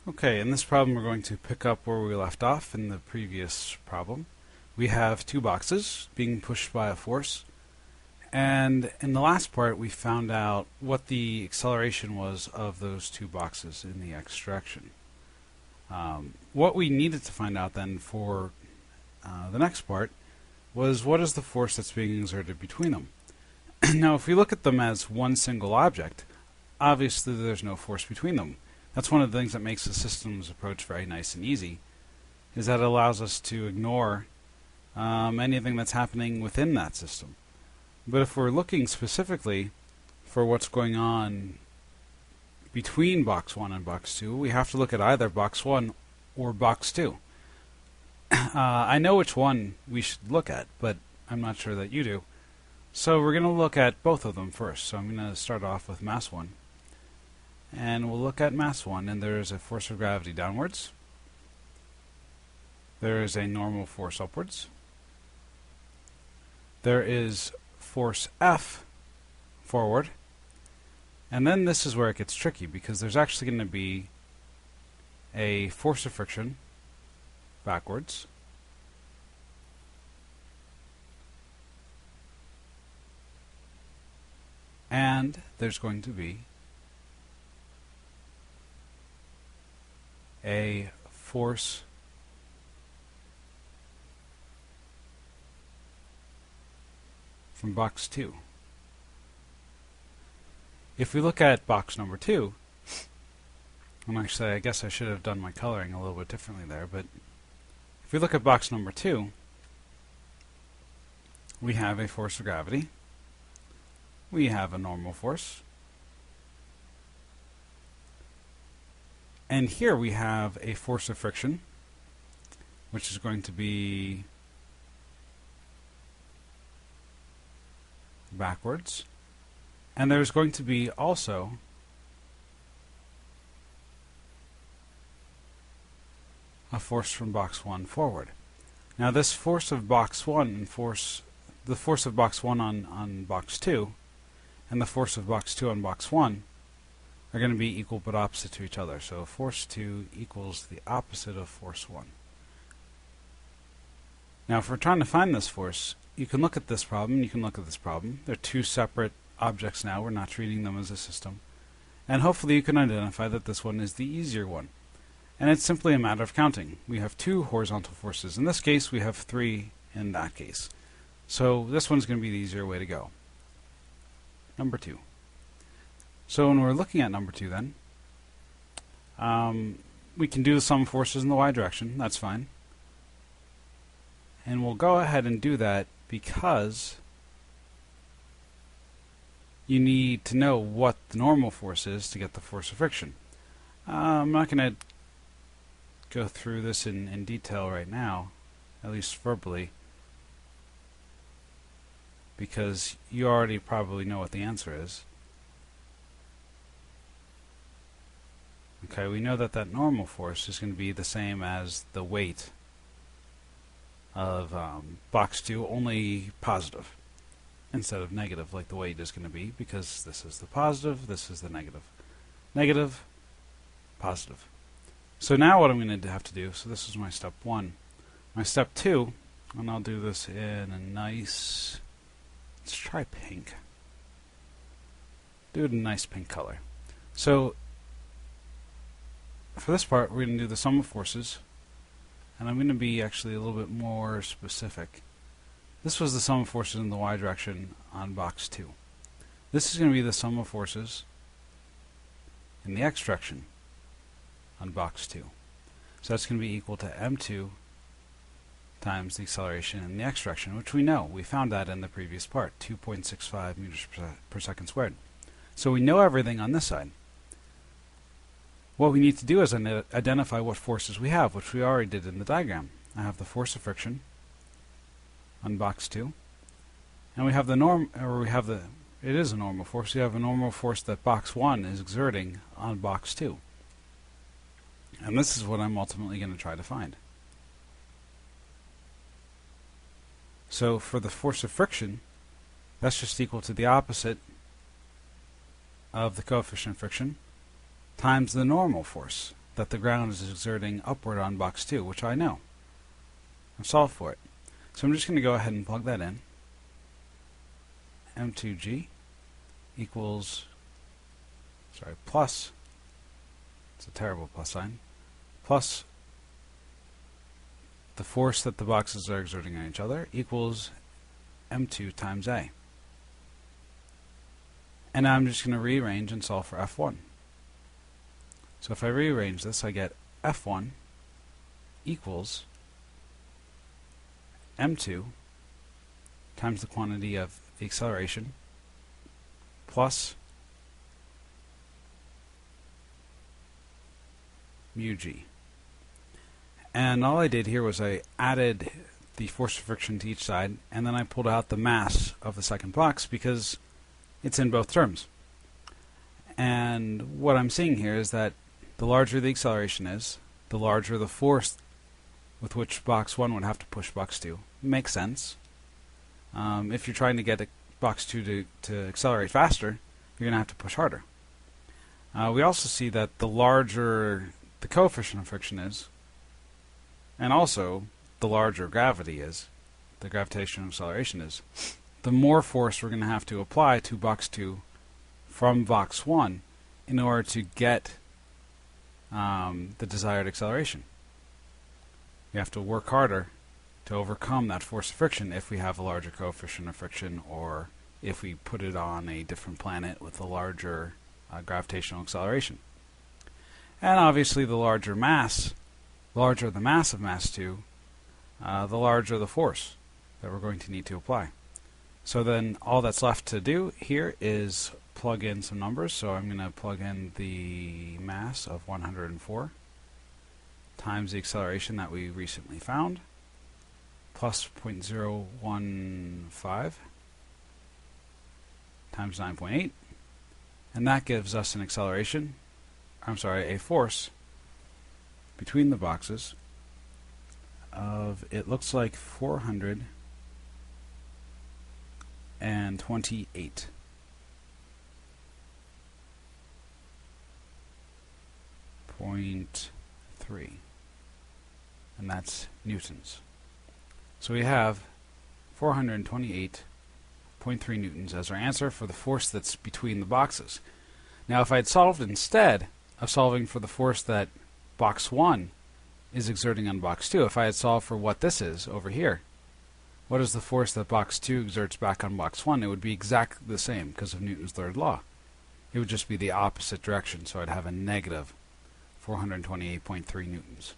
Okay, in this problem we're going to pick up where we left off in the previous problem. We have two boxes being pushed by a force, and in the last part we found out what the acceleration was of those two boxes in the x direction. What we needed to find out then for the next part was what is the force that's being exerted between them. Now if we look at them as one single object, obviously there's no force between them. That's one of the things that makes the systems approach very nice and easy, is that it allows us to ignore anything that's happening within that system. But if we're looking specifically for what's going on between box 1 and box 2, we have to look at either box 1 or box 2. I know which one we should look at, but I'm not sure that you do. So we're going to look at both of them first. So I'm going to start off with mass 1. And we'll look at mass 1, and there is a force of gravity downwards. There is a normal force upwards. There is force F forward. And then this is where it gets tricky, because there's actually going to be a force of friction backwards. And there's going to be a force from box 2. If we look at box number 2, and actually I guess I should have done my coloring a little bit differently there, but if we look at box number 2, we have a force of gravity, we have a normal force, and here we have a force of friction, which is going to be backwards. And there's going to be also a force from box 1 forward. Now this force of box 1 and the force of box 1 on box 2 and the force of box 2 on box 1 are going to be equal but opposite to each other. So force 2 equals the opposite of force 1. Now if we're trying to find this force, you can look at this problem and you can look at this problem. They're two separate objects now. We're not treating them as a system. And hopefully you can identify that this one is the easier one. And it's simply a matter of counting. We have two horizontal forces. In this case, we have three in that case. So this one's going to be the easier way to go. Number 2. So when we're looking at number 2 then, we can do the sum of forces in the y direction. That's fine. And we'll go ahead and do that because you need to know what the normal force is to get the force of friction. I'm not going to go through this in detail right now, at least verbally, because you already probably know what the answer is. Okay, we know that that normal force is going to be the same as the weight of box 2, only positive instead of negative like the weight is going to be, because this is the positive, this is the negative. Negative, positive. So now what I'm going to have to do, so this is my step 1. My step 2, and I'll do this in a nice, let's try pink. Do it in a nice pink color. So for this part, we're going to do the sum of forces, and I'm going to be actually a little bit more specific. This was the sum of forces in the y direction on box 2. This is going to be the sum of forces in the x direction on box 2. So that's going to be equal to m2 times the acceleration in the x direction, which we know. We found that in the previous part, 2.65 meters per second squared. So we know everything on this side. What we need to do is identify what forces we have, which we already did in the diagram. I have the force of friction on box 2, and we have the it is a normal force. We have a normal force that box 1 is exerting on box 2. And this is what I'm ultimately going to try to find. So for the force of friction, that's just equal to the opposite of the coefficient of friction times the normal force. that the ground is exerting upward on box 2, which I know. I've solved for it. So I'm just going to go ahead and plug that in. M2G equals, plus, it's a terrible plus sign, plus the force that the boxes are exerting on each other equals M2 times A. And now I'm just going to rearrange and solve for F1. So if I rearrange this, I get F1 equals M2 times the quantity of the acceleration plus mu g. And all I did here was I added the force of friction to each side, and then I pulled out the mass of the second box because it's in both terms. And what I'm seeing here is that the larger the acceleration is, the larger the force with which box 1 would have to push box 2. Makes sense. If you're trying to get box 2 to accelerate faster, you're going to have to push harder. We also see that the larger the coefficient of friction is, and also the larger gravity is, the gravitational acceleration is, the more force we're going to have to apply to box 2 from box 1 in order to get the desired acceleration. We have to work harder to overcome that force of friction if we have a larger coefficient of friction, or if we put it on a different planet with a larger gravitational acceleration. And obviously the larger the mass of mass 2, the larger the force that we're going to need to apply. So then all that's left to do here is plug in some numbers. So I'm going to plug in the mass of 104 times the acceleration that we recently found, plus 0.015 times 9.8, and that gives us an acceleration, a force between the boxes of, it looks like 428.3, and that's newtons. So we have 428.3 newtons as our answer for the force that's between the boxes. Now if I had solved instead of solving for the force that box 1 is exerting on box 2, if I had solved for what this is over here, what is the force that box 2 exerts back on box 1, it would be exactly the same because of Newton's third law. It would just be the opposite direction, so I'd have a negative 428.3 newtons.